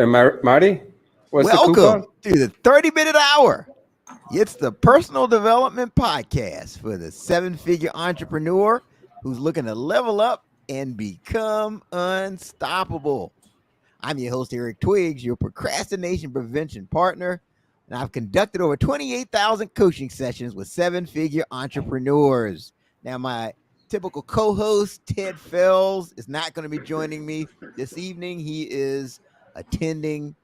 Marty, what's the Welcome coupon? to the 30-minute hour. It's the personal development podcast for the seven-figure entrepreneur who's looking to level up and become unstoppable. I'm your host, Eric Twiggs, your procrastination prevention partner, and I've conducted over 28,000 coaching sessions with seven-figure entrepreneurs. Now, my typical co-host, Ted Fells, is not going to be joining me this evening. He is attending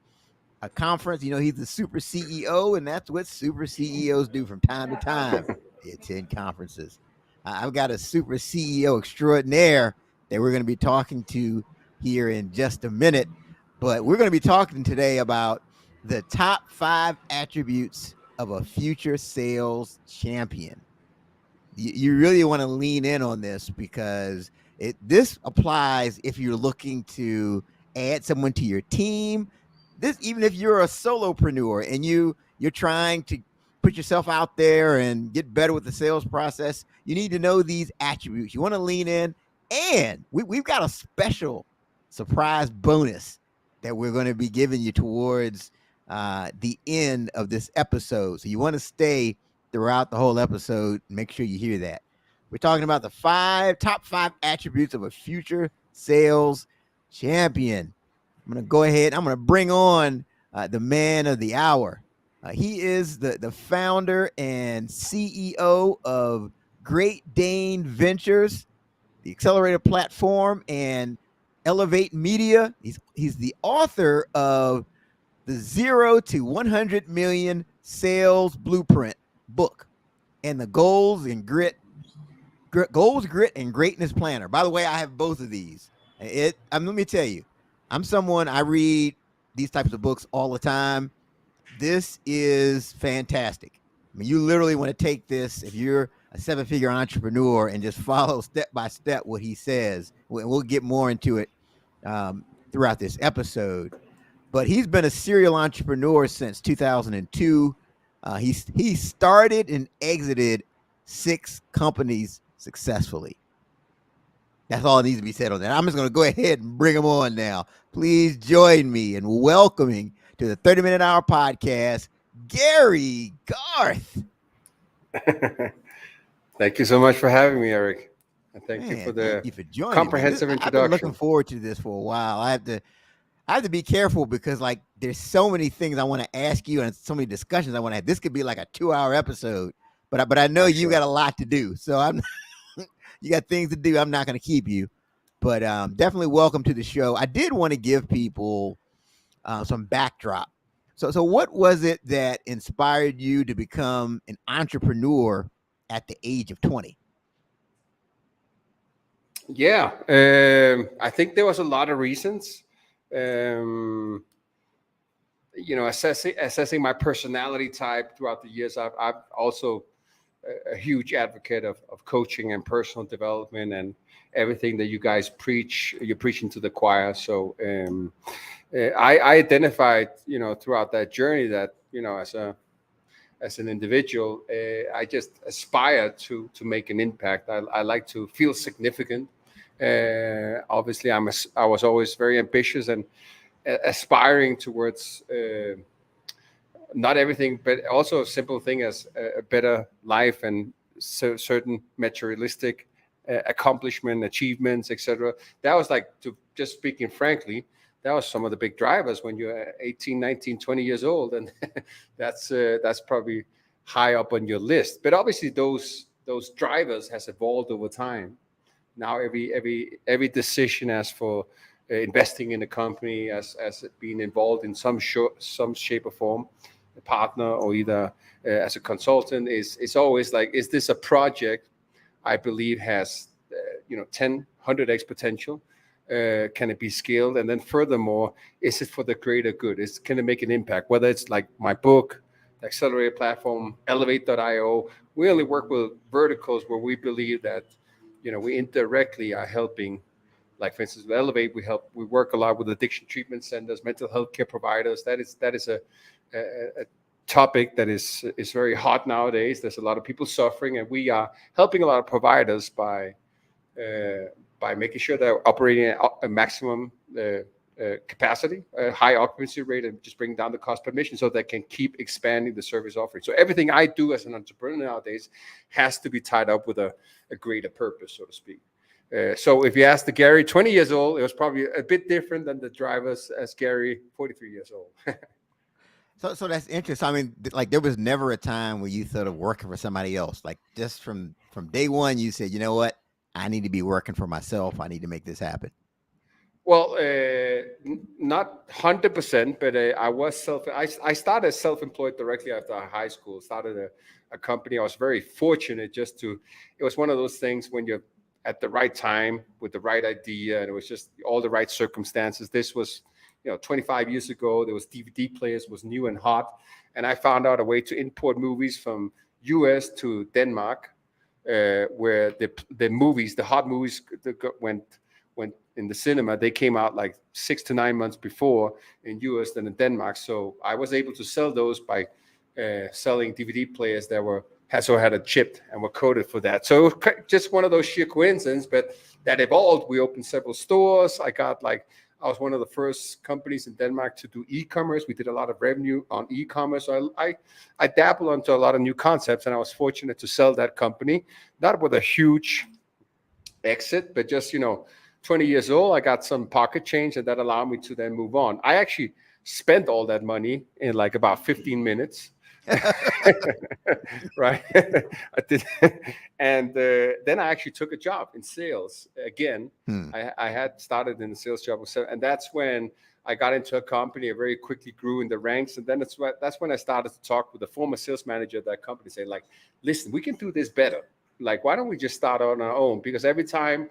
a conference. You know, he's the super CEO, and that's what super CEOs do from time to time. They attend conferences. I've got a super CEO extraordinaire that we're going to be talking to here in just a minute. But we're going to be talking today about the top 5 attributes of a future sales champion. You really want to lean in on this because this applies if you're looking to add someone to your team. This, even if you're a solopreneur and you're trying to put yourself out there and get better with the sales process, you need to know these attributes. You want to lean in, and we've got a special surprise bonus that we're going to be giving you towards the end of this episode. So you want to stay throughout the whole episode. Make sure you hear that. We're talking about the top five attributes of a future sales champion. I'm going to go ahead. I'm going to bring on the man of the hour. He is the founder and CEO of Great Dane Ventures, the Accelerator platform, and Elevate Media. He's the author of the 0 to 100 million sales blueprint book and the goals, grit, and greatness planner. By the way, I have both of these. Let me tell you, I read these types of books all the time. This is fantastic. I mean, you literally want to take this if you're a seven-figure entrepreneur and just follow step by step what he says. We'll get more into it throughout this episode. But he's been a serial entrepreneur since 2002. He started and exited 6 companies successfully. That's all that needs to be said on that. I'm just going to go ahead and bring him on now. Please join me in welcoming to the 30-minute hour podcast, Gary Garth. Thank you so much for having me, Eric. And thank you for the thank you for joining comprehensive me. introduction. I've been looking forward to this for a while. I have to be careful because there's so many things I want to ask you and so many discussions I want to have. This could be like a 2-hour episode, but I know you got a lot to do. So you got things to do. I'm not going to keep you, but definitely welcome to the show. I did want to give people some backdrop. So what was it that inspired you to become an entrepreneur at the age of 20? Yeah, I think there was a lot of reasons. Assessing my personality type throughout the years. I've also a huge advocate of coaching and personal development and everything that you guys preach. You're preaching to the choir. So I identified, throughout that journey that, as an individual, I just aspire to make an impact. I like to feel significant. Obviously, I was always very ambitious and aspiring towards not everything, but also a simple thing as a better life and certain materialistic accomplishment, achievements, etc. That was just speaking frankly, that was some of the big drivers when you're 18, 19, 20 years old. And that's probably high up on your list. But obviously those drivers has evolved over time. Now every decision as for investing in a company, as being involved in some shape or form, a partner or either as a consultant, is always is this a project I believe has 10, 100x potential? Can it be scaled? And then furthermore, is it for the greater good? Can it make an impact? Whether it's like my book, the Accelerator platform, Elevate.io, we only work with verticals where we believe that we indirectly are helping. Like for instance, with Elevate, we work a lot with addiction treatment centers, mental health care providers. That is a topic that is very hot nowadays. There's a lot of people suffering, and we are helping a lot of providers by making sure they're operating at a maximum capacity, a high occupancy rate, and just bring down the cost per mission so they can keep expanding the service offering. So everything I do as an entrepreneur nowadays has to be tied up with a greater purpose, so to speak. So if you ask the Gary 20 years old, it was probably a bit different than the drivers as Gary 43 years old. So that's interesting. I mean, like there was never a time where you thought of working for somebody else. Like just from day one, you said, you know what, I need to be working for myself. I need to make this happen. Well, not 100%, but I was I started self-employed directly after high school. Started a company. I was very fortunate it was one of those things when you're at the right time with the right idea, and it was just all the right circumstances. This was, 25 years ago. There was DVD players, was new and hot, and I found out a way to import movies from US to Denmark, where the hot movies went in the cinema. They came out like 6 to 9 months before in US than in Denmark. So I was able to sell those by selling DVD players that had a chip and were coded for that. So it was just one of those sheer coincidences, but that evolved. We opened several stores. I was one of the first companies in Denmark to do e-commerce. We did a lot of revenue on e-commerce. So I dabbled into a lot of new concepts, and I was fortunate to sell that company, not with a huge exit, but just, 20 years old, I got some pocket change, and that allowed me to then move on. I actually spent all that money in like about 15 minutes. Right. I did. And then I actually took a job in sales again. I had started in the sales job, and that's when I got into a company. I very quickly grew in the ranks, and then that's when I started to talk with the former sales manager of that company, saying like, listen, we can do this better. Like, why don't we just start on our own? Because every time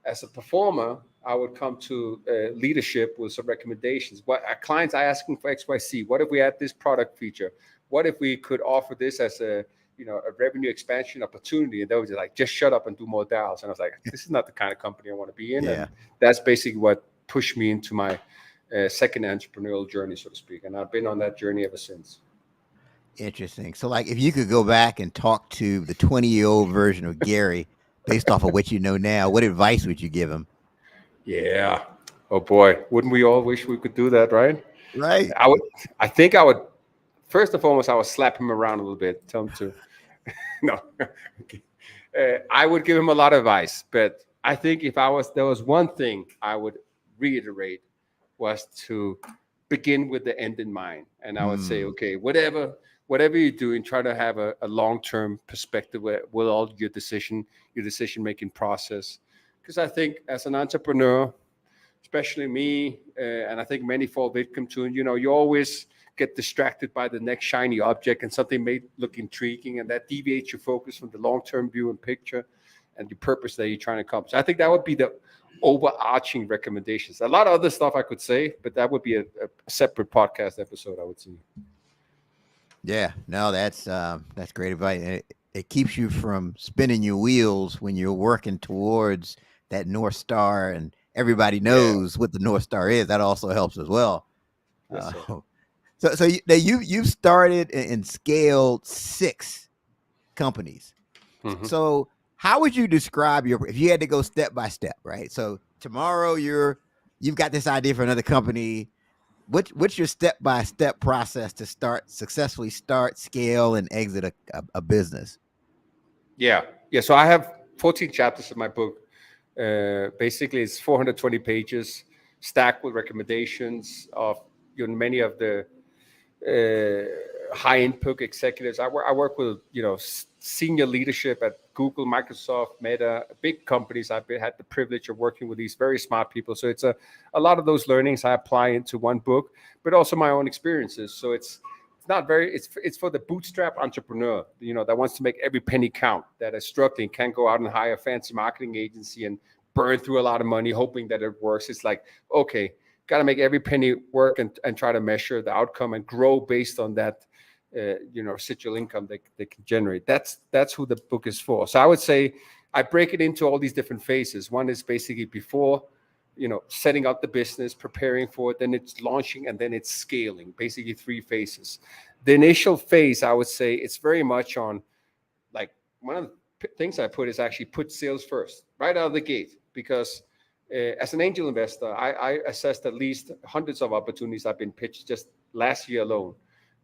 as a performer, I would come to leadership with some recommendations. What our clients are asking for XYZ. What if we add this product feature? What if we could offer this as a revenue expansion opportunity? And they were just like, just shut up and do more dials. And I was like, this is not the kind of company I want to be in. Yeah. And that's basically what pushed me into my second entrepreneurial journey, so to speak. And I've been on that journey ever since. Interesting. So like if you could go back and talk to the 20-year-old version of Gary based off of what you know now, what advice would you give him? Yeah. Oh boy. Wouldn't we all wish we could do that, right? Right. I think I would, first and foremost, I would slap him around a little bit. Tell him to, no. I would give him a lot of advice, but I think there was one thing I would reiterate was to begin with the end in mind. And I would say, okay, whatever you're doing, try to have a long-term perspective with all your decision-making process. Because I think as an entrepreneur, especially me, and I think many fall victim to, you always get distracted by the next shiny object and something may look intriguing, and that deviates your focus from the long-term view and picture and the purpose that you're trying to accomplish. I think that would be the overarching recommendations. A lot of other stuff I could say, but that would be a separate podcast episode, I would say. Yeah, no, that's great advice. It keeps you from spinning your wheels when you're working towards that North Star, and everybody knows what the North Star is. That also helps as well. Yes, so you've started and scaled 6 companies. Mm-hmm. So how would you describe if you had to go step by step, right? So tomorrow you've got this idea for another company. What's your step-by-step process to successfully start, scale, and exit a business? Yeah. So I have 14 chapters in my book. Basically, it's 420 pages, stacked with recommendations of many of the high input executives. I work with senior leadership at Google, Microsoft, Meta, big companies. I've had the privilege of working with these very smart people. So it's a lot of those learnings I apply into one book, but also my own experiences. So it's for the bootstrap entrepreneur, that wants to make every penny count, that is struggling, can't go out and hire a fancy marketing agency and burn through a lot of money hoping that it works. It's like, okay, got to make every penny work and try to measure the outcome and grow based on that, residual income they can generate. That's who the book is for. So I would say I break it into all these different phases. One is basically before, setting up the business, preparing for it, then it's launching, and then it's scaling, basically 3 phases. The initial phase, I would say it's very much on, like, one of the things I put is actually put sales first, right out of the gate, because As an angel investor, I assessed at least hundreds of opportunities I've been pitched just last year alone.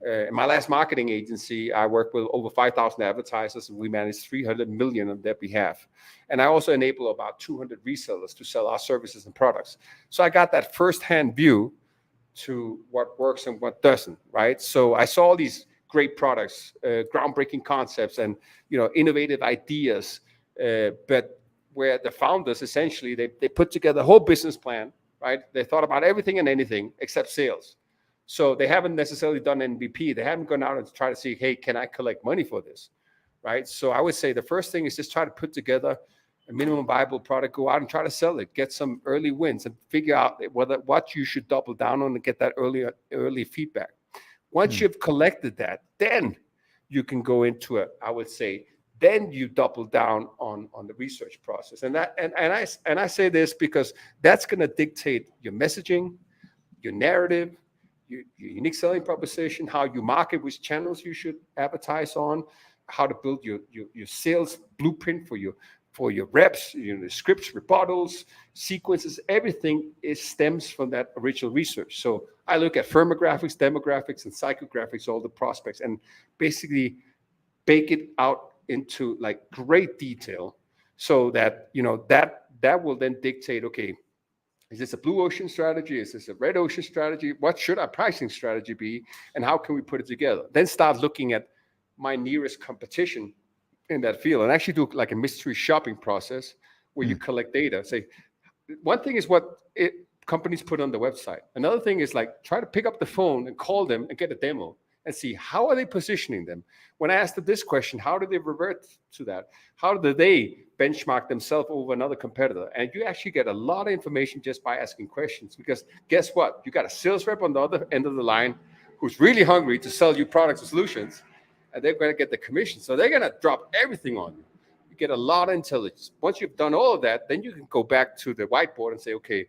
In my last marketing agency, I worked with over 5,000 advertisers, and we managed 300 million on their behalf. And I also enable about 200 resellers to sell our services and products. So I got that firsthand view to what works and what doesn't, right? So I saw these great products, groundbreaking concepts, and innovative ideas, but where the founders essentially they put together a whole business plan, right? They thought about everything and anything except sales. So they haven't necessarily done MVP. They haven't gone out and try to see, hey, can I collect money for this, right? So I would say the first thing is just try to put together a minimum viable product, go out and try to sell it, get some early wins, and figure out what you should double down on and get that early feedback. Once you've collected that, then you can go into I would say, then you double down on the research process. And I say this because that's going to dictate your messaging, your narrative, your unique selling proposition, how you market, which channels you should advertise on, how to build your sales blueprint for your reps, the scripts, rebuttals, sequences, everything stems from that original research. So I look at firmographics, demographics, and psychographics, all the prospects, and basically bake it out into like great detail, so that that will then dictate, okay, is this a blue ocean strategy? Is this a red ocean strategy? What should our pricing strategy be? And how can we put it together? Then start looking at my nearest competition in that field and actually do like a mystery shopping process where you collect data. Say, one thing is what companies put on the website. Another thing is like try to pick up the phone and call them and get a demo and see how are they positioning them. When I asked them this question, how do they revert to that? How do they benchmark themselves over another competitor? And you actually get a lot of information just by asking questions, because guess what? You got a sales rep on the other end of the line who's really hungry to sell you products or solutions, and they're going to get the commission. So they're going to drop everything on you. You get a lot of intelligence. Once you've done all of that, then you can go back to the whiteboard and say, okay,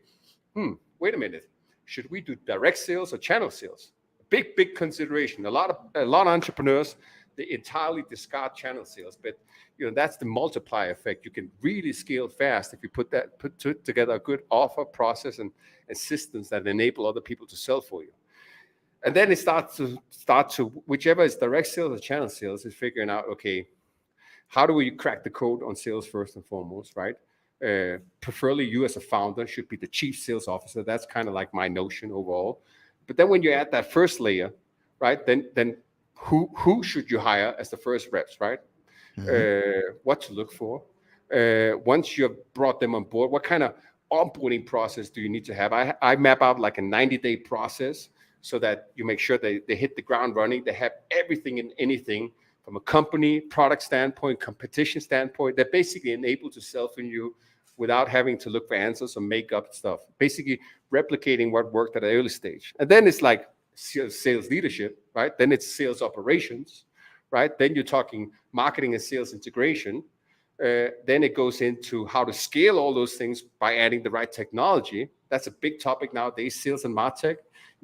wait a minute. Should we do direct sales or channel sales? Big consideration. A lot of entrepreneurs, they entirely discard channel sales, but that's the multiplier effect. You can really scale fast if you put together a good offer, process, and systems that enable other people to sell for you. And then it starts to whichever is direct sales or channel sales is figuring out, okay, how do we crack the code on sales first and foremost, right? Preferably you as a founder should be the chief sales officer. That's kind of like my notion overall. But then when you add that first layer, right, then who should you hire as the first reps, right? What to look for. Once you've brought them on board, what kind of onboarding process do you need to have? I map out like a 90-day process so that you make sure they hit the ground running. They have everything and anything from a company, product standpoint, competition standpoint. They're basically enabled to sell for you without having to look for answers or make up stuff. Basically replicating what worked at an early stage. And then it's like sales leadership, right? Then it's sales operations, right? Then you're talking marketing and sales integration. Then it goes into how to scale all those things by adding the right technology. That's a big topic nowadays, sales and MarTech.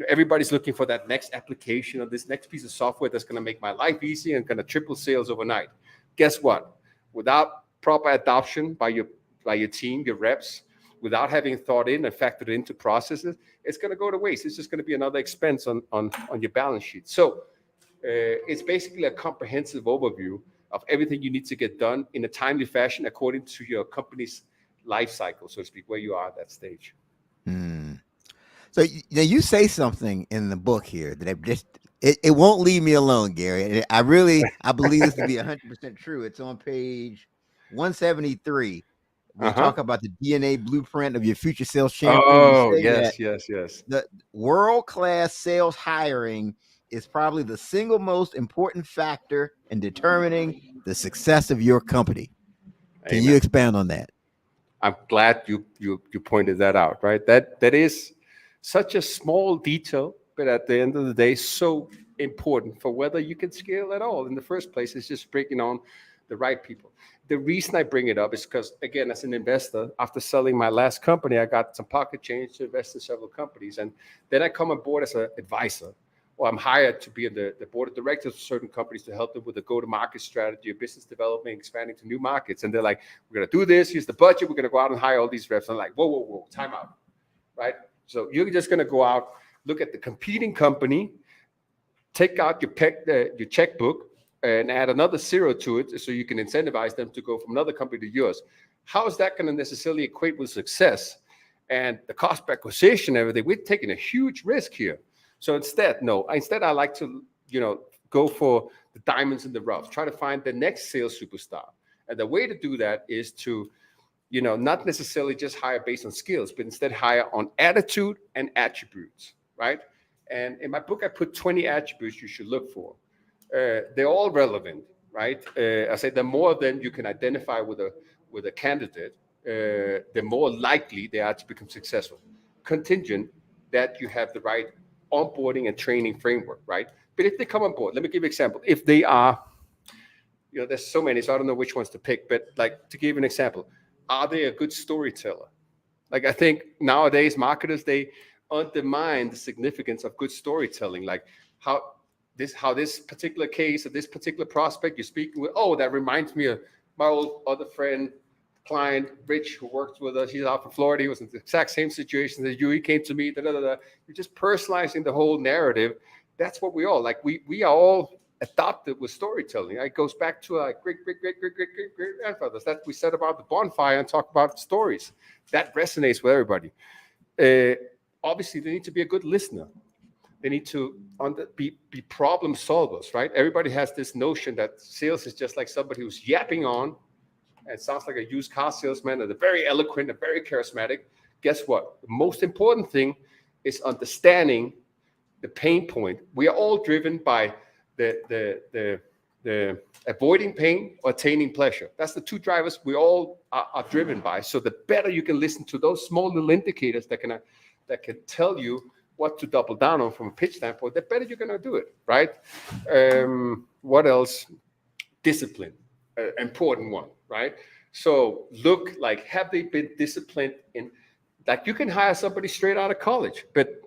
Everybody's looking for that next application or this next piece of software that's going to make my life easy and going to triple sales overnight. Guess what? Without proper adoption by your team, your reps, without having thought in and factored into processes, it's going to go to waste. It's just going to be another expense on your balance sheet. So it's basically a comprehensive overview of everything you need to get done in a timely fashion according to your company's life cycle, so to speak, where you are at that stage. So you say something in the book here that it won't leave me alone, Gary. I believe this to be 100% true. It's on page 173. We talk about the DNA blueprint of your future sales champion. Oh, yes. The world-class sales hiring is probably the single most important factor in determining the success of your company. Can you expand on that? I'm glad you pointed that out, right? That is such a small detail, but at the end of the day, so important for whether you can scale at all. In the first place, it's just bringing on the right people. The reason I bring it up is because, again, as an investor, after selling my last company, I got some pocket change to invest in several companies. And then I come on board as an advisor. or I'm hired to be in the board of directors of certain companies to help them with the go-to-market strategy or business development, expanding to new markets. And they're like, we're going to do this. Here's the budget. We're going to go out and hire all these reps. I'm like, whoa, time out, right? So you're just going to go out, look at the competing company, take out your checkbook and add another zero to it so you can incentivize them to go from another company to yours. How is that going to necessarily equate with success? And the cost per acquisition and everything, we're taking a huge risk here. So instead, I like to, go for the diamonds in the rough, try to find the next sales superstar. And the way to do that is to, not necessarily just hire based on skills, but instead hire on attitude and attributes, right? And in my book, I put 20 attributes you should look for. They're all relevant, right? I say the more than you can identify with a candidate, the more likely they are to become successful. Contingent that you have the right onboarding and training framework, right? But if they come on board, let me give you an example. If they are, there's so many, so I don't know which ones to pick, but like to give an example, are they a good storyteller? Like I think nowadays marketers, they undermine the significance of good storytelling. Like how this particular case or this particular prospect you're speaking with, oh, that reminds me of my old other friend, client, Rich, who works with us. He's out from Florida. He was in the exact same situation as you. He came to me. You're just personalizing the whole narrative. That's what we all like. We are all adopted with storytelling. It goes back to our great grandfathers. That we said about the bonfire and talk about stories. That resonates with everybody. Obviously, they need to be a good listener. They need to be problem solvers, right? Everybody has this notion that sales is just like somebody who's yapping on. And sounds like a used car salesman, and they're very eloquent and very charismatic. Guess what? The most important thing is understanding the pain point. We are all driven by the avoiding pain or attaining pleasure. That's the two drivers we all are driven by. So the better you can listen to those small little indicators that can tell you what to double down on from a pitch standpoint, the better you're going to do it, right? What else? Discipline, important one. Right? So look, like, have they been disciplined in, like, you can hire somebody straight out of college, but,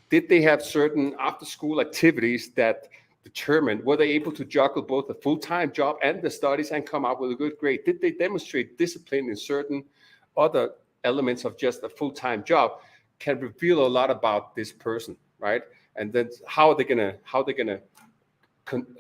did they have certain after school activities that determined, were they able to juggle both a full-time job and the studies and come out with a good grade? Did they demonstrate discipline in certain other elements of just a full-time job? Can reveal a lot about this person, right? And then how are they gonna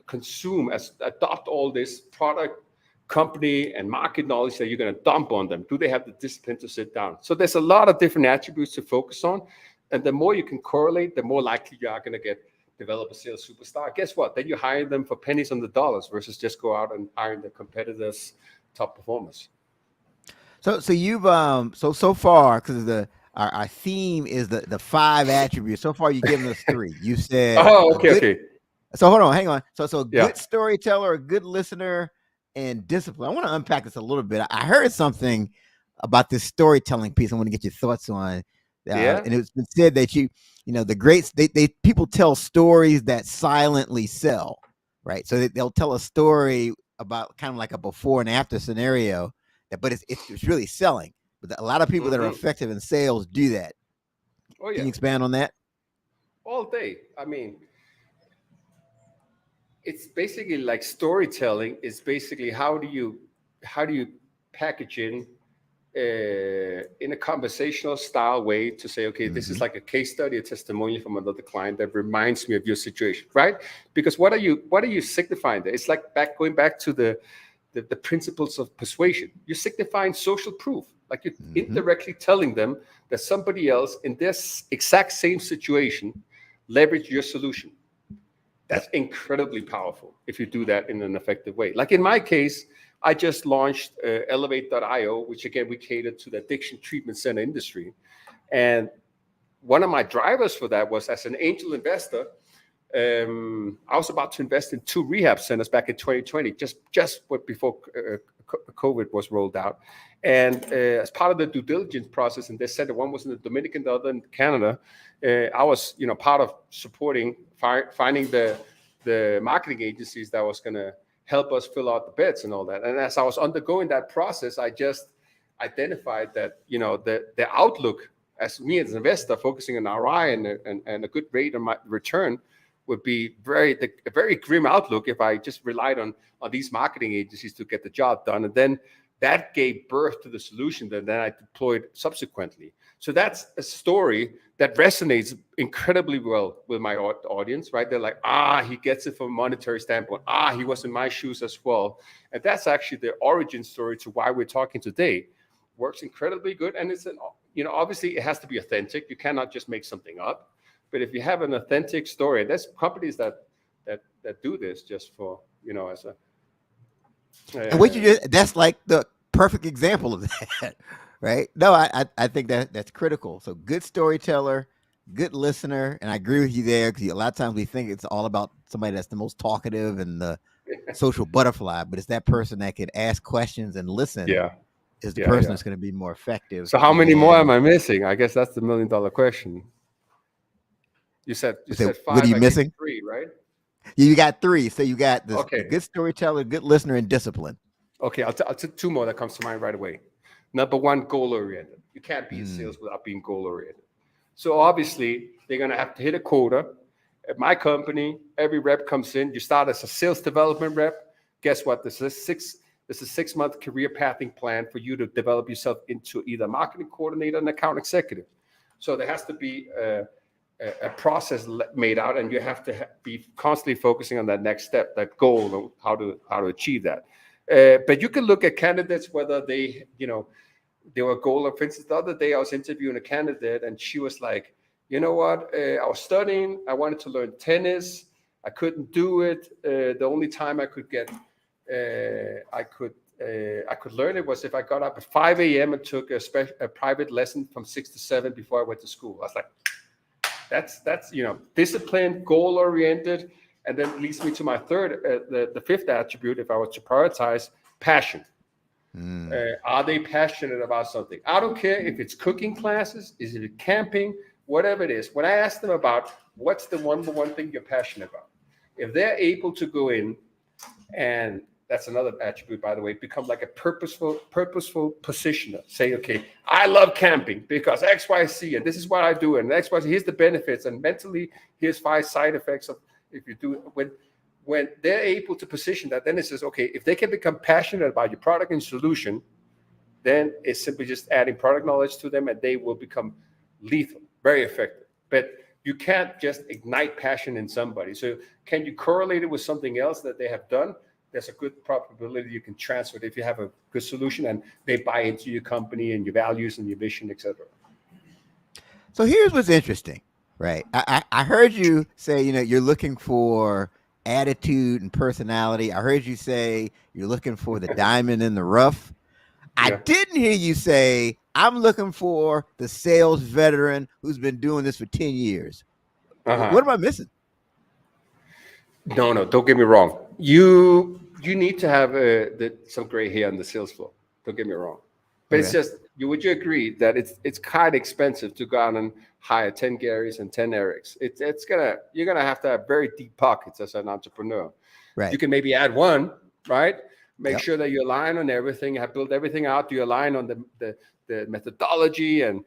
consume, adopt all this product, company and market knowledge that you're going to dump on them? Do they have the discipline to sit down? So there's a lot of different attributes to focus on. And the more you can correlate, the more likely you are going to develop a sales superstar. Guess what? Then you hire them for pennies on the dollars versus just go out and hire the competitors' top performers. So you've so far, because our theme is the 5 attributes. So far, you've given us 3. You said, okay. So hold on, hang on. So Yeah. Good storyteller, a good listener, and discipline. I want to unpack this a little bit. I heard something about this storytelling piece. I want to get your thoughts on. And it's been said that the greats, people tell stories that silently sell, right? So they'll tell a story about kind of like a before and after scenario, but it's really selling. But a lot of people that are effective in sales do that. Oh yeah. Can you expand on that? All day. I mean, it's basically like storytelling is basically how do you package in a conversational style way to say, okay, this is like a case study, a testimonial from another client that reminds me of your situation, right? Because what are you signifying there? It's like going back to the principles of persuasion. You're signifying social proof, like you're indirectly telling them that somebody else in this exact same situation leverage your solution. That's incredibly powerful if you do that in an effective way. Like in my case, I just launched Elevate.io, which again, we cater to the addiction treatment center industry. And one of my drivers for that was as an angel investor, I was about to invest in 2 rehab centers back in 2020, just before COVID was rolled out. And as part of the due diligence process, and they said that one was in the Dominican, the other in Canada, I was, part of supporting finding the marketing agencies that was going to help us fill out the beds and all that. And as I was undergoing that process, I just identified that, the outlook as me as an investor, focusing on ROI and a good rate on my return would be a very grim outlook if I just relied on these marketing agencies to get the job done. And then that gave birth to the solution that then I deployed subsequently. So that's a story that resonates incredibly well with my audience, right? They're like, he gets it from a monetary standpoint. He was in my shoes as well. And that's actually the origin story to why we're talking today. Works incredibly good. And it's obviously it has to be authentic. You cannot just make something up. But if you have an authentic story, there's companies that do this just for, as a. And what you did, that's like the perfect example of that, right? No, I think that's critical. So good storyteller, good listener. And I agree with you there, because a lot of times we think it's all about somebody that's the most talkative and the social butterfly, but it's that person that can ask questions and listen. Is the person that's going to be more effective. So how many more am I missing? I guess that's the $1 million question. You said five. What are you missing? 3, right? You got 3. So you got the good storyteller, good listener, and discipline. Okay, I'll take 2 more that comes to mind right away. Number 1, goal-oriented. You can't be in sales without being goal-oriented. So obviously, they're going to have to hit a quota. At my company, every rep comes in. You start as a sales development rep. Guess what? This is a 6-month career pathing plan for you to develop yourself into either marketing coordinator and account executive. So there has to be a process made out, and you have to be constantly focusing on that next step, that goal, and how to achieve that. But you can look at candidates, whether they were goal. For instance, the other day I was interviewing a candidate, and she was like, you know what? I was studying. I wanted to learn tennis. I couldn't do it. The only time I could get I could learn it was if I got up at 5 a.m. and took a private lesson from 6 to 7 before I went to school. I was like, that's disciplined, goal oriented, and then leads me to my third, the 5th attribute. If I was to prioritize, passion. Are they passionate about something? I don't care if it's cooking classes, is it camping, whatever it is. When I ask them about what's the one thing you're passionate about, if they're able to go in, and that's another attribute, by the way, become like a purposeful positioner. Say, okay, I love camping because X, Y, Z, and this is what I do, and X, Y, Z, here's the benefits, and mentally, here's 5 side effects of if you do it. When they're able to position that, then it says, okay, if they can become passionate about your product and solution, then it's simply just adding product knowledge to them, and they will become lethal, very effective. But you can't just ignite passion in somebody. So can you correlate it with something else that they have done? There's a good probability you can transfer it if you have a good solution and they buy into your company and your values and your vision, etc. So here's what's interesting, right? I heard you say, you're looking for attitude and personality. I heard you say you're looking for the diamond in the rough. I didn't hear you say, I'm looking for the sales veteran who's been doing this for 10 years. What am I missing? No, don't get me wrong. You need to have some gray hair on the sales floor. Don't get me wrong. But it's just, would you agree that it's kind of expensive to go out and hire 10 Garys and 10 Erics? You're gonna have to have very deep pockets as an entrepreneur. Right. You can maybe add one, right? Make sure that you align on everything. Have built everything out. You align on the methodology and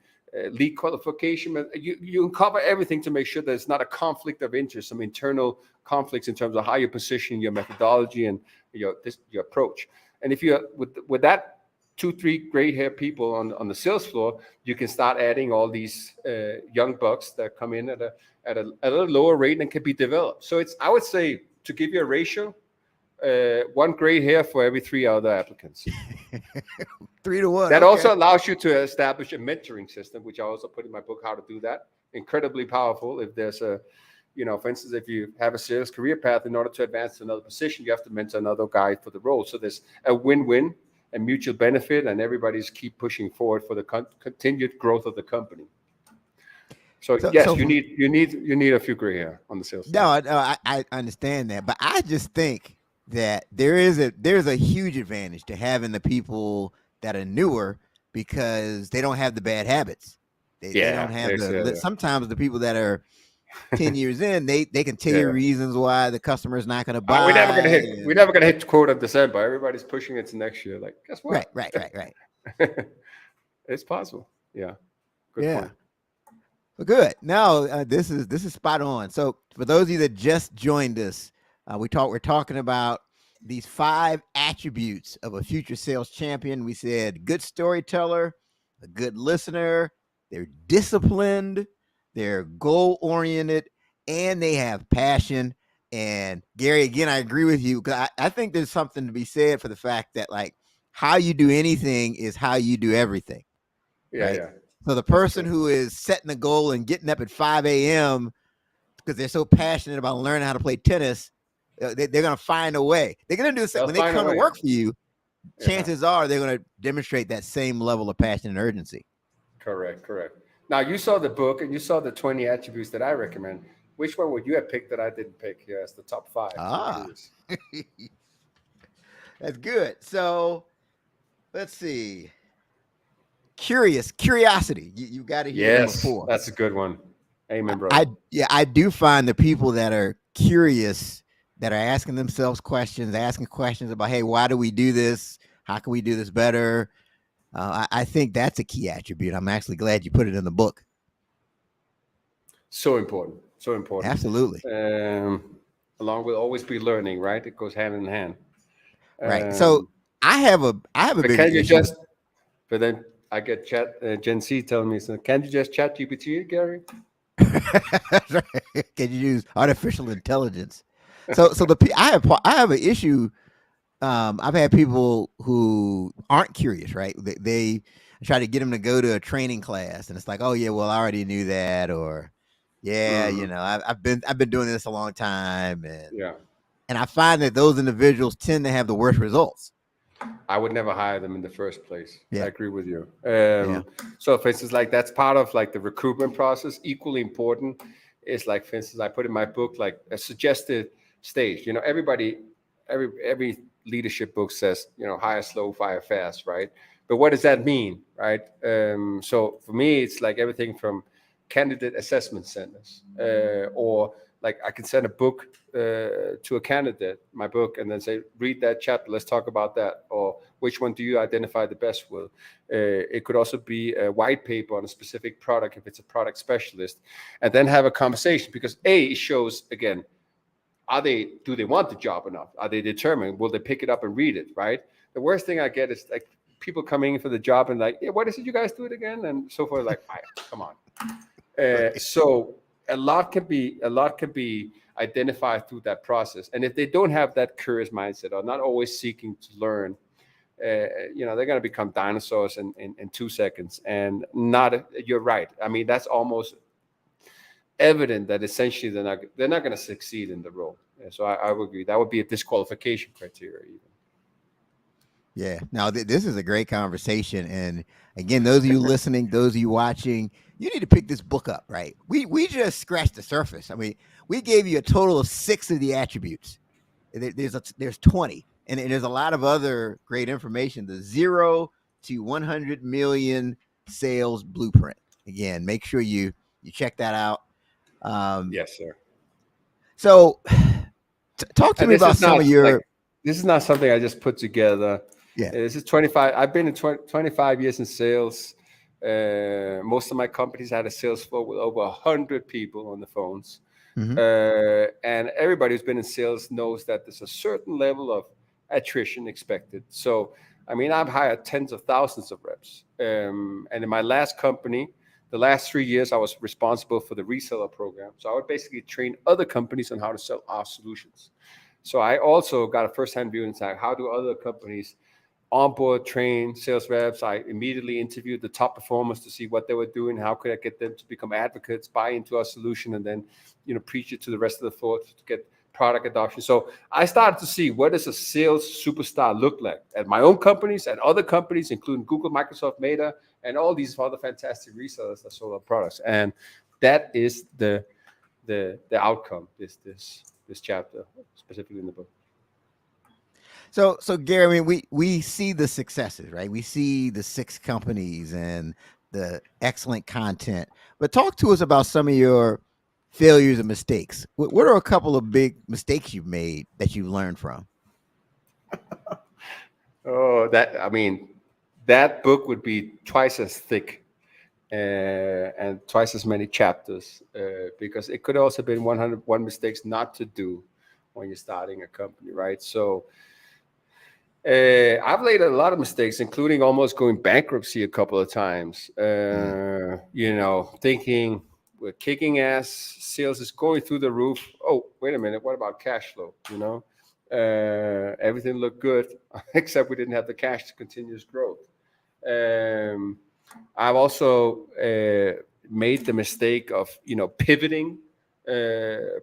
lead qualification. You cover everything to make sure there's not a conflict of interest, some internal conflicts in terms of how you position your methodology and your approach. And if you're with that 2-3 gray hair people on the sales floor, you can start adding all these young bucks that come in at a little lower rate and can be developed. So I would say, to give you a ratio, 1 gray hair for every 3 other applicants. 3 to 1. That also allows you to establish a mentoring system, which I also put in my book, How to Do That. Incredibly powerful. If there's for instance, if you have a sales career path, in order to advance to another position, you have to mentor another guy for the role. So there's a win-win and mutual benefit, and everybody's keep pushing forward for the continued growth of the company. So yes, you need a few gray hair on the sales side. No, I understand that, but I just think that there's a huge advantage to having the people that are newer, because they don't have the bad habits. They don't have sometimes the people that are 10 years in, they can tell you reasons why the customer is not going to buy. We're never gonna hit quota in December. Everybody's pushing it to next year. Like, guess what? Right. It's possible. Yeah. Good point. Well, good. Now this is spot on. So for those of you that just joined us, we're talking about these 5 attributes of a future sales champion. We said good storyteller, a good listener, they're disciplined, they're goal oriented, and they have passion. And Gary, again, I agree with you because I think there's something to be said for the fact that like how you do anything is how you do everything, Yeah, right? yeah, So the that's person true. who is setting a goal and getting up at 5 a.m. because they're so passionate about learning how to play tennis, they're going to find a way. They're going to do They'll when they find a come to way. work for you. Yeah, Chances are they're going to demonstrate that same level of passion and urgency. correct, correct. Now you saw the book and you saw the 20 attributes that I recommend. Which one would you have picked that I didn't pick here as the top five? I'm Ah, curious. that's good. So let's see. Curiosity. You got it here. Number Yes, 4. that's a good one. Amen, brother. I yeah, I do find the people that are curious, that are asking themselves questions, asking questions about, hey, why do we do this? How can we do this better? I think that's a key attribute. I'm actually glad you put it in the book. So important. So important. Absolutely. Um, Along with always be learning, right? It goes hand in hand. Right. So Um, I have a but bigger can you issue with just? But then I get chat Gen Z telling me, so can't you just chat GPT it, Gary? can you use artificial intelligence? So I have an issue. I've had people who aren't curious, right? They try to get them to go to a training class, and it's like, oh yeah, well I already knew that, or yeah, Hmm. I've been doing this a long time, Yeah. and I find that those individuals tend to have the worst results. I would never hire them in the first place. I Yeah, agree with you. yeah, So, for instance, like that's part of like the recruitment process. Equally important is like, for instance, I put in my book like a suggested stage. You know, every leadership book says, you know, hire slow, fire fast, right? But what does that mean, right? So for me, it's like everything from candidate assessment centers, or like I can send a book to a candidate, my book, and then say, read that chapter, let's talk about that, or which one do you identify the best with. It could also be a white paper on a specific product if it's a product specialist, and then have a conversation, because it shows again, do they want the job enough? Are they determined? Will they pick it up and read it, right? The worst thing I get is like people coming in for the job and like, yeah, what is it you guys do it again, and so forth. Like, come on. right. So a lot can be identified through that process. And if they don't have that curious mindset or not always seeking to learn, they're going to become dinosaurs in 2 seconds. And not, you're right. I mean, that's almost evident that essentially they're not going to succeed in the role. Yeah, so I would agree. That would be a disqualification criteria even. Yeah. Now this is a great conversation, and again, those of you listening, those of you watching, you need to pick this book up. Right? We just scratched the surface. I mean, we gave you a total of 6 of the attributes. There's 20, and there's a lot of other great information. The 0 to 100 million sales blueprint. Again, make sure you check that out. Um, Yes, sir. so, talk to And me about some of your this is not something I just put together. yeah. This is 25. I've been in 25 years in sales. Most of my companies had a sales floor with over 100 people on the phones. Mhm. And everybody who's been in sales knows that there's a certain level of attrition expected. So, I mean, I've hired tens of thousands of reps. And in my last company, the last 3 years, I was responsible for the reseller program. So I would basically train other companies on how to sell our solutions. So I also got a first-hand view inside how do other companies onboard, train sales reps. I immediately interviewed the top performers to see what they were doing. How could I get them to become advocates, buy into our solution, and then, preach it to the rest of the floor to get product adoption. So I started to see what does a sales superstar look like at my own companies and other companies, including Google, Microsoft, Meta, and all these other fantastic resellers that sold our products. And that is the outcome. This chapter specifically in the book. So Gary, I mean, we see the successes, right? We see the 6 companies and the excellent content. But talk to us about some of your failures and mistakes. What are a couple of big mistakes you've made that you've learned from? Oh, that book would be twice as thick and twice as many chapters, because it could also be 101 mistakes not to do when you're starting a company, right? So I've made a lot of mistakes, including almost going bankruptcy a couple of times. Thinking we're kicking ass, sales is going through the roof. Oh, wait a minute, what about cash flow? Everything looked good, except we didn't have the cash to continuous growth. I've also made the mistake of pivoting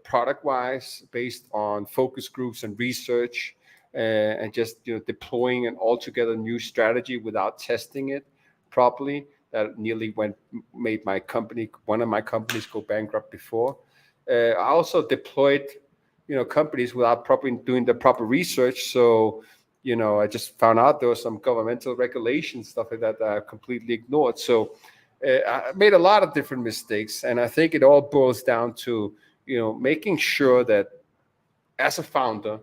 product-wise based on focus groups and research, and just deploying an altogether new strategy without testing it properly. That nearly made one of my companies go bankrupt before. I also deployed companies without properly doing the proper research. So I just found out there was some governmental regulations, stuff like that I completely ignored. So I made a lot of different mistakes, and I think it all boils down to making sure that as a founder,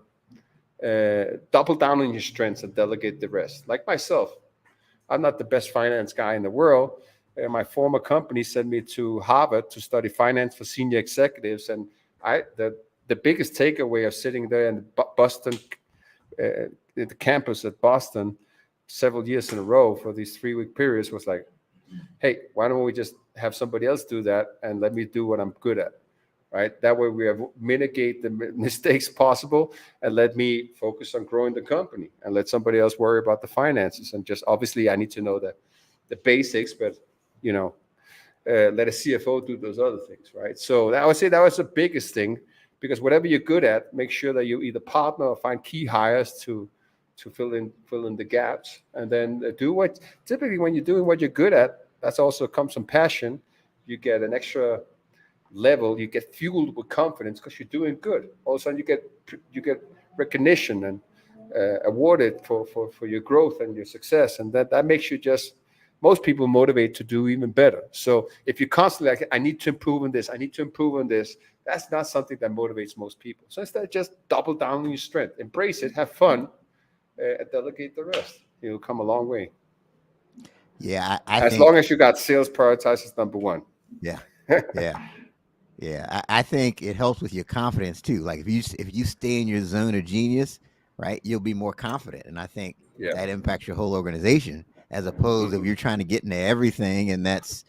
double down on your strengths and delegate the rest. Like myself, I'm not the best finance guy in the world. My former company sent me to Harvard to study finance for senior executives, and the biggest takeaway of sitting there in Boston, at the campus at Boston, several years in a row for these 3-week periods was like, hey, why don't we just have somebody else do that and let me do what I'm good at, right? That way we mitigate the mistakes possible and let me focus on growing the company and let somebody else worry about the finances. And just obviously I need to know the basics, but let a CFO do those other things, right? So I would say that was the biggest thing, because whatever you're good at, make sure that you either partner or find key hires to fill in the gaps, and then typically when you're doing what you're good at, that's also comes some passion. You get an extra level, you get fueled with confidence because you're doing good. All of a sudden you get recognition and awarded for your growth and your success, and that makes you most people motivate to do even better. So if you're constantly like, I need to improve on this, that's not something that motivates most people. So instead, just double down on your strength, embrace it, have fun, and delegate the rest. You'll come a long way. Yeah, as long as you got sales prioritized as number one. Yeah, yeah. I think it helps with your confidence too. Like if you stay in your zone of genius, right, you'll be more confident, and I think that impacts your whole organization, as opposed if you're trying to get into everything, and that's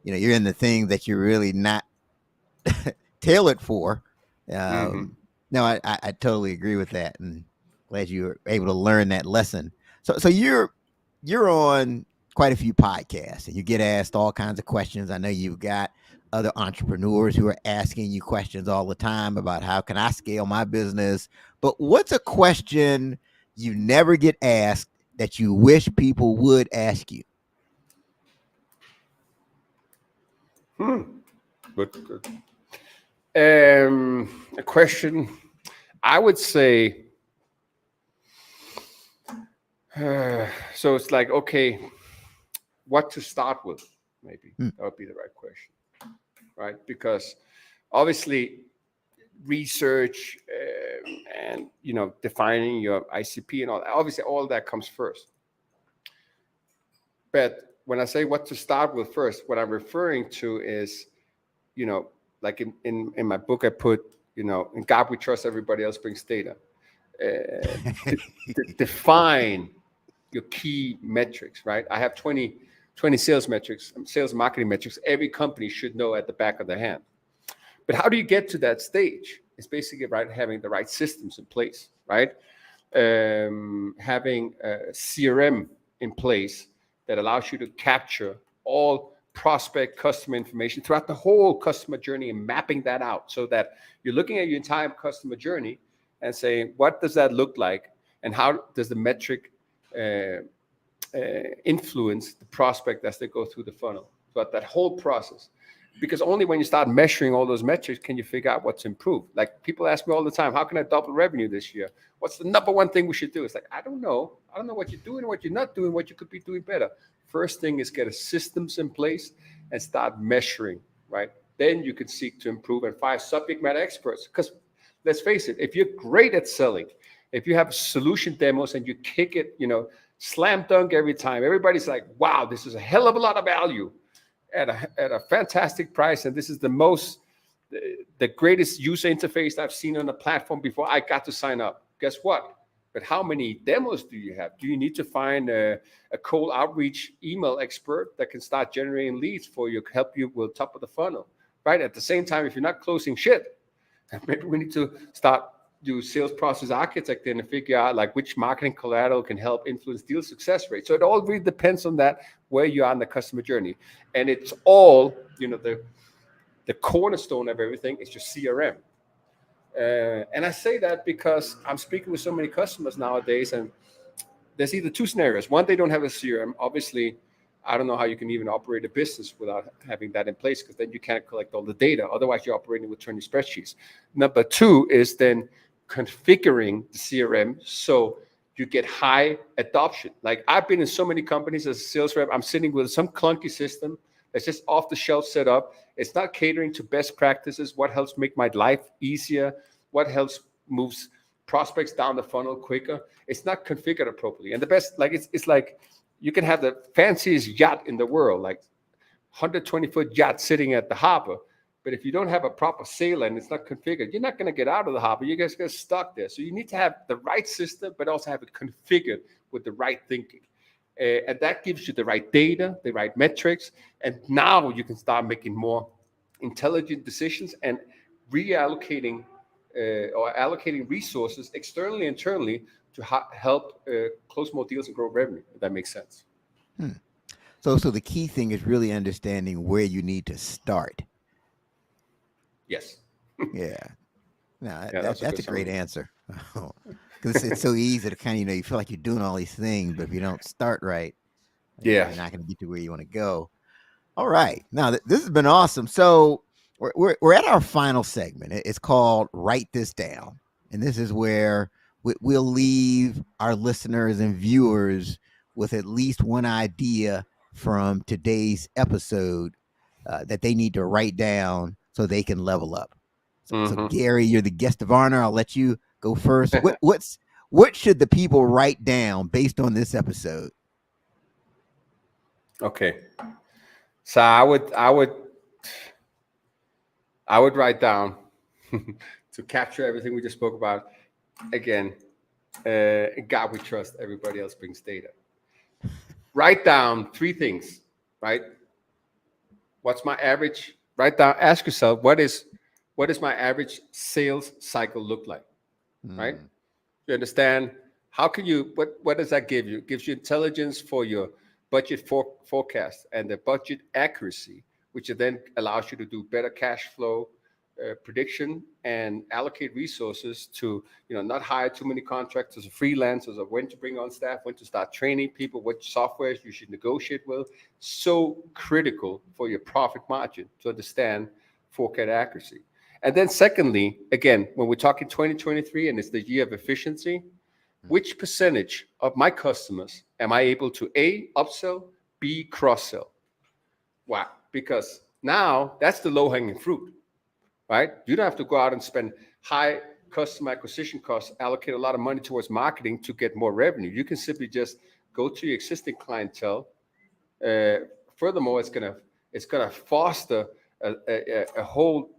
you're in the thing that you're really not tailored for. No, I totally agree with that, and glad you were able to learn that lesson. So you're on quite a few podcasts, and you get asked all kinds of questions. I know you've got other entrepreneurs who are asking you questions all the time about how can I scale my business. But what's a question you never get asked that you wish people would ask you? Good. A question, I would say, so it's like, okay, what to start with, maybe. That would be the right question, right? Because obviously research and, defining your ICP and all that, obviously all that comes first. But when I say what to start with first, what I'm referring to is, like in my book, I put, in God we trust, everybody else brings data. Define your key metrics, right? I have 20 sales metrics, sales and marketing metrics. Every company should know at the back of their hand. But how do you get to that stage? It's basically having the right systems in place, right? Having a CRM in place that allows you to capture all prospect customer information throughout the whole customer journey and mapping that out, so that you're looking at your entire customer journey and saying, what does that look like? And how does the metric influence the prospect as they go through the funnel, throughout that whole process? Because only when you start measuring all those metrics can you figure out what to improve. Like people ask me all the time, how can I double revenue this year? What's the number one thing we should do? It's like, I don't know what you're doing, what you're not doing, what you could be doing better. First thing is get a systems in place and start measuring, right? Then you can seek to improve and find subject matter experts. Because let's face it, if you're great at selling, if you have solution demos and you kick it, slam dunk every time, everybody's like, wow, this is a hell of a lot of value. at a fantastic price, and this is the greatest user interface I've seen on the platform before I got to sign up. Guess what? But how many demos do you have? Do you need to find a cold outreach email expert that can start generating leads for you, help you with top of the funnel, right? At the same time, if you're not closing shit, maybe we need to start do sales process architecting and figure out like which marketing collateral can help influence deal success rate. So it all really depends on that, where you are in the customer journey. And it's all, the cornerstone of everything is your CRM. And I say that because I'm speaking with so many customers nowadays, and there's either two scenarios. One, they don't have a CRM. Obviously, I don't know how you can even operate a business without having that in place, because then you can't collect all the data. Otherwise, you're operating with 20 spreadsheets. Number two is then configuring the CRM so you get high adoption. Like I've been in so many companies as a sales rep, I'm sitting with some clunky system that's just off the shelf set up. It's not catering to best practices, what helps make my life easier, what helps moves prospects down the funnel quicker. It's not configured appropriately. And the best, like it's like you can have the fanciest yacht in the world, like 120-foot yacht sitting at the harbor. But if you don't have a proper sail and it's not configured, you're not going to get out of the harbor. You're just get stuck there. So you need to have the right system, but also have it configured with the right thinking. And that gives you the right data, the right metrics. And now you can start making more intelligent decisions and reallocating or allocating resources externally, internally to help close more deals and grow revenue, if that makes sense. So the key thing is really understanding where you need to start. Yes. Yeah. No, Yeah, that's a great answer. Because it's so easy to kind of, you feel like you're doing all these things, but if you don't start right, yeah, you're not going to get to where you want to go. All right. Now, this has been awesome. So we're at our final segment. It's called Write This Down. And this is where we'll leave our listeners and viewers with at least one idea from today's episode that they need to write down so they can level up. So Gary, you're the guest of honor. I'll let you go first. What should the people write down based on this episode? Okay. So I would write down to capture everything we just spoke about. Again, in God we trust, everybody else brings data. Write down three things, right? What's my average? Write down, ask yourself, what is my average sales cycle look like, right? You understand, how can you, what does that give you? It gives you intelligence for your budget forecast and the budget accuracy, which then allows you to do better cash flow prediction and allocate resources to, not hire too many contractors or freelancers, or when to bring on staff, when to start training people, which softwares you should negotiate with. So critical for your profit margin to understand forecast accuracy. And then secondly, again, when we're talking 2023 and it's the year of efficiency, which percentage of my customers am I able to A, upsell, B, cross-sell? Why? Because now that's the low-hanging fruit, right? You don't have to go out and spend high customer acquisition costs, allocate a lot of money towards marketing to get more revenue. You can simply just go to your existing clientele. Furthermore, it's gonna foster a whole,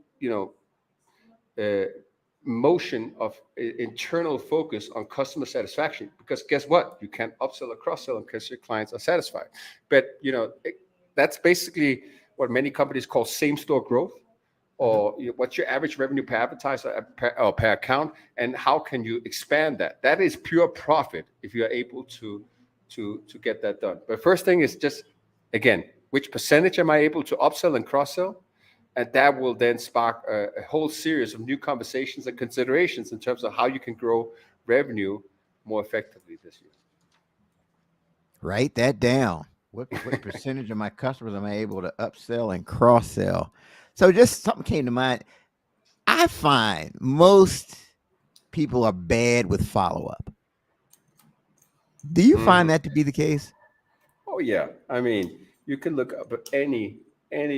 motion of internal focus on customer satisfaction, because guess what? You can't upsell or cross-sell because your clients are satisfied. But that's basically what many companies call same-store growth, or what's your average revenue per advertiser or per account, and how can you expand that? That is pure profit if you're able to get that done. But first thing is just, again, which percentage am I able to upsell and cross-sell? And that will then spark a whole series of new conversations and considerations in terms of how you can grow revenue more effectively this year. Write that down. What percentage of my customers am I able to upsell and cross-sell? So just something came to mind. I find most people are bad with follow-up. Do you find that to be the case? Oh, yeah. I mean, you can look up any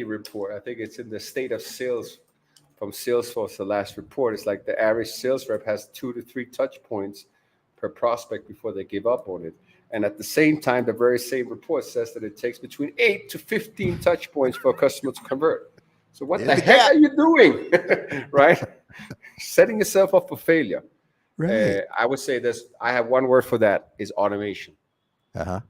report. I think it's in the state of sales from Salesforce, the last report. It's like the average sales rep has 2 to 3 touch points per prospect before they give up on it. And at the same time, the very same report says that it takes between 8 to 15 touch points for a customer to convert. So what There's the the heck gap. are you doing? Right? Setting yourself up for failure. Right. I would say this. I have one word for that is automation. Uh-huh.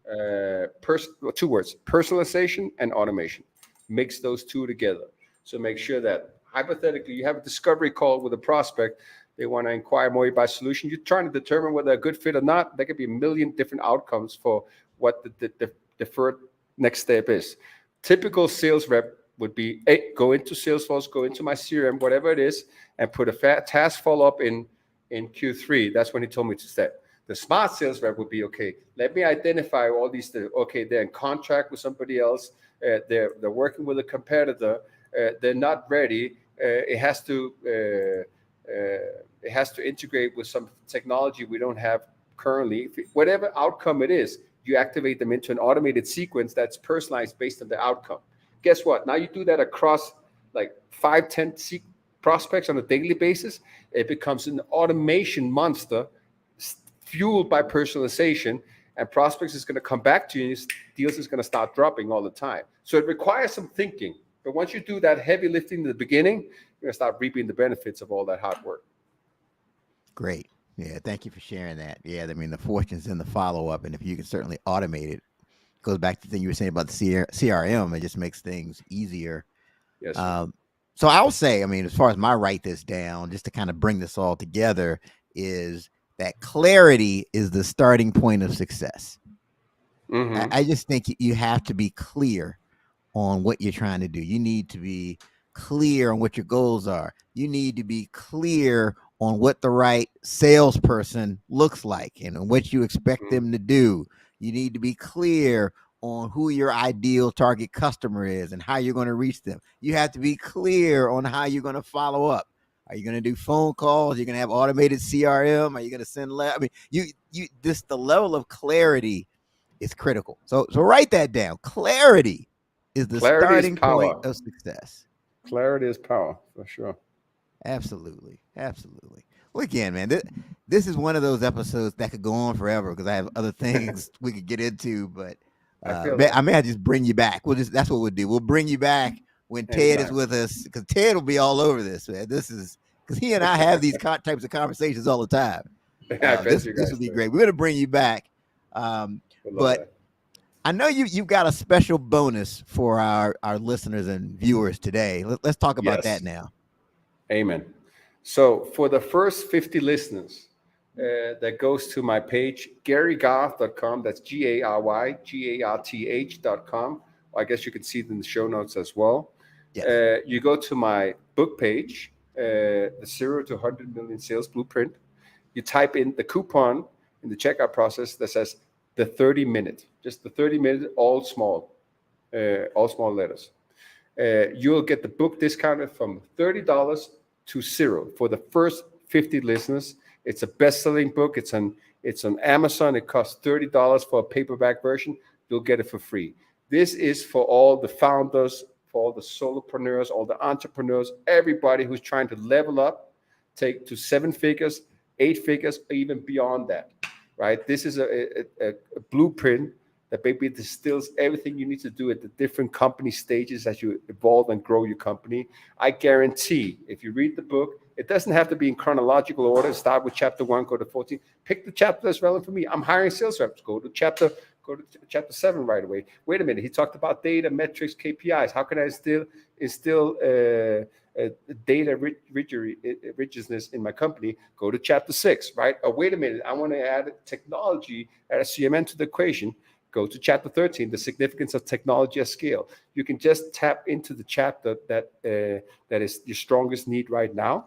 Two words: personalization and automation. Mix those two together. So make sure that hypothetically you have a discovery call with a prospect. They want to inquire more about solution. You're trying to determine whether a good fit or not. There could be a million different outcomes for what the deferred next step is. Typical sales rep would be, hey, go into Salesforce, go into my CRM, whatever it is, and put a task follow-up in Q3. That's when he told me to step. The smart sales rep would be, okay, let me identify all these things. Okay, they're in contract with somebody else. They're working with a competitor. They're not ready. It has to integrate with some technology we don't have currently. Whatever outcome it is, you activate them into an automated sequence that's personalized based on the outcome. Guess what? Now you do that across like 5, 10 prospects on a daily basis. It becomes an automation monster fueled by personalization, and prospects is going to come back to you, and deals is going to start dropping all the time. So it requires some thinking. But once you do that heavy lifting in the beginning, you're going to start reaping the benefits of all that hard work. Great. Yeah, thank you for sharing that. Yeah, I mean, the fortune's in the follow-up, and if you can certainly automate it, goes back to the thing you were saying about the CRM. It just makes things easier. Yes. So I'll say, I mean, as far as my write this down, just to kind of bring this all together, is that clarity is the starting point of success. Mm-hmm. I just think you have to be clear on what you're trying to do. You need to be clear on what your goals are. You need to be clear on what the right salesperson looks like and what you expect them to do. You need to be clear on who your ideal target customer is and how you're going to reach them. You have to be clear on how you're going to follow up. Are you going to do phone calls? Are you going to have automated CRM? Are you going to send I mean, the level of clarity is critical. So write that down. Clarity is the starting point of success. Clarity is power, for sure. Absolutely. Absolutely. Well, again, man, this is one of those episodes that could go on forever because I have other things we could get into, but I may just bring you back. That's what we'll do. We'll bring you back when Ted is with us, because Ted will be all over this, man. This is because he and I have these types of conversations all the time. This would be great. We're going to bring you back. But I know you've got a special bonus for our listeners and viewers today. Let's talk about that now. Amen. So for the first 50 listeners, that goes to my page, GaryGarth.com. That's GaryGarth.com. I guess you can see it in the show notes as well. Yes. You go to my book page, the 0 to 100 million sales blueprint. You type in the coupon in the checkout process that says the 30-minute, just the 30-minute, all small letters. You'll get the book discounted from $30 to $0 for the first 50 listeners. It's a best-selling book. It's on Amazon. It costs $30 for a paperback version. You'll get it for free. This is for all the founders, for all the solopreneurs, all the entrepreneurs, everybody who's trying to level up, take to 7 figures, 8 figures, or even beyond that, right? This is a blueprint that maybe distills everything you need to do at the different company stages as you evolve and grow your company. I guarantee if you read the book, it doesn't have to be in chronological order. Start with chapter 1, go to 14. Pick the chapter that's relevant for me. I'm hiring sales reps. Go to chapter 7 right away. Wait a minute. He talked about data, metrics, KPIs. How can I instill data richness in my company? Go to chapter 6, right? Oh, wait a minute. I want to add technology, add a CMN to the equation. Go to chapter 13, the significance of technology at scale. You can just tap into the chapter that is your strongest need right now.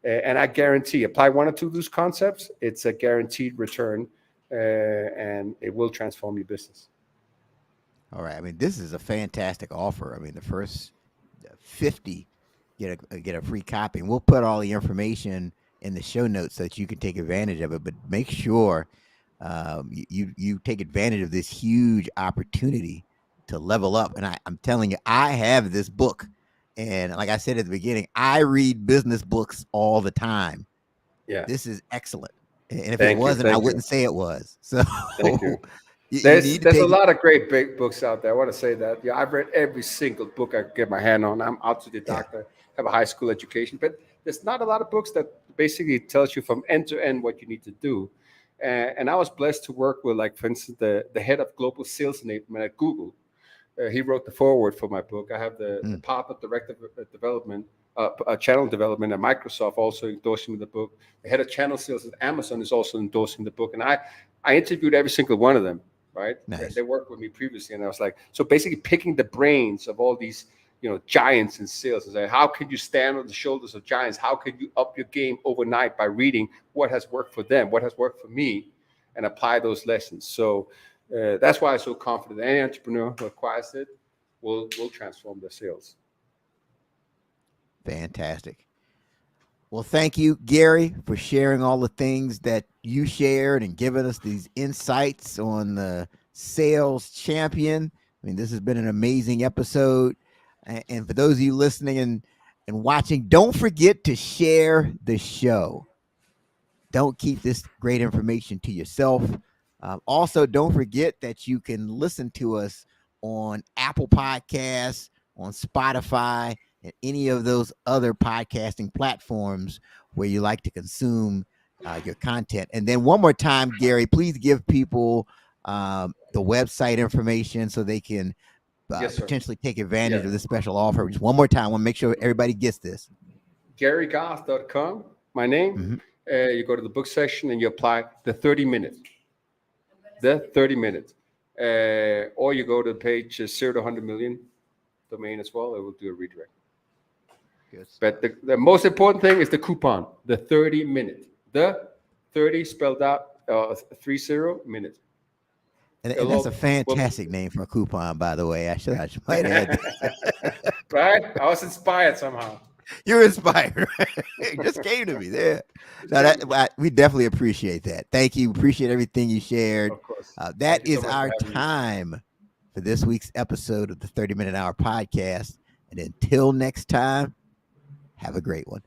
And I guarantee, apply 1 or 2 of those concepts, it's a guaranteed return, and it will transform your business. All right. I mean, this is a fantastic offer. I mean, the first 50 get a free copy. And we'll put all the information in the show notes so that you can take advantage of it. But make sure you take advantage of this huge opportunity to level up. And I'm telling you, I have this book. And like I said at the beginning, I read business books all the time. Yeah. This is excellent. And if it wasn't, I wouldn't say it was. So You need to There's a take it. lot of great big books out there. I want to say that. Yeah, I've read every single book I could get my hand on. I'm Yeah. autodidact. I have a high school education, but there's not a lot of books that basically tells you from end to end what you need to do. And I was blessed to work with, like, for instance, the head of global sales enablement at Google. He wrote the foreword for my book. I have the Mm, partner director of development, channel development at Microsoft also endorsing the book. The head of channel sales at Amazon is also endorsing the book. And I interviewed every single one of them, right? nice. They worked with me previously. And I was like, so basically picking the brains of all these, giants in sales. And say, how can you stand on the shoulders of giants? How can you up your game overnight by reading what has worked for them, what has worked for me, and apply those lessons? So that's why I'm so confident any entrepreneur who acquires it will transform their sales. Fantastic. Well, thank you, Gary, for sharing all the things that you shared and giving us these insights on the sales champion. I mean, this has been an amazing episode. And for those of you listening and watching, don't forget to share the show. Don't keep this great information to yourself. Also, don't forget that you can listen to us on Apple Podcasts, on Spotify, and any of those other podcasting platforms where you like to consume your content. And then one more time, Gary, please give people the website information so they can Yes, sir. potentially take advantage Yeah. of this special offer. Just one more time. I want to make sure everybody gets this. GaryGarth.com, my name. Mhm. You go to the book section and you apply the 30 minutes. The 30 minutes. Or you go to the page 0 to 100 million domain as well. It will do a redirect. Good. But the most important thing is the coupon, the 30 minute. The 30 spelled out 30 minutes. And that's a fantastic name for a coupon, by the way. I should might add that. Right? I was inspired somehow. You're inspired. It just came to me there. No, we definitely appreciate that. Thank you. Appreciate everything you shared. Of course. That is our time for this week's episode of the 30 Minute Hour podcast. And until next time, have a great one.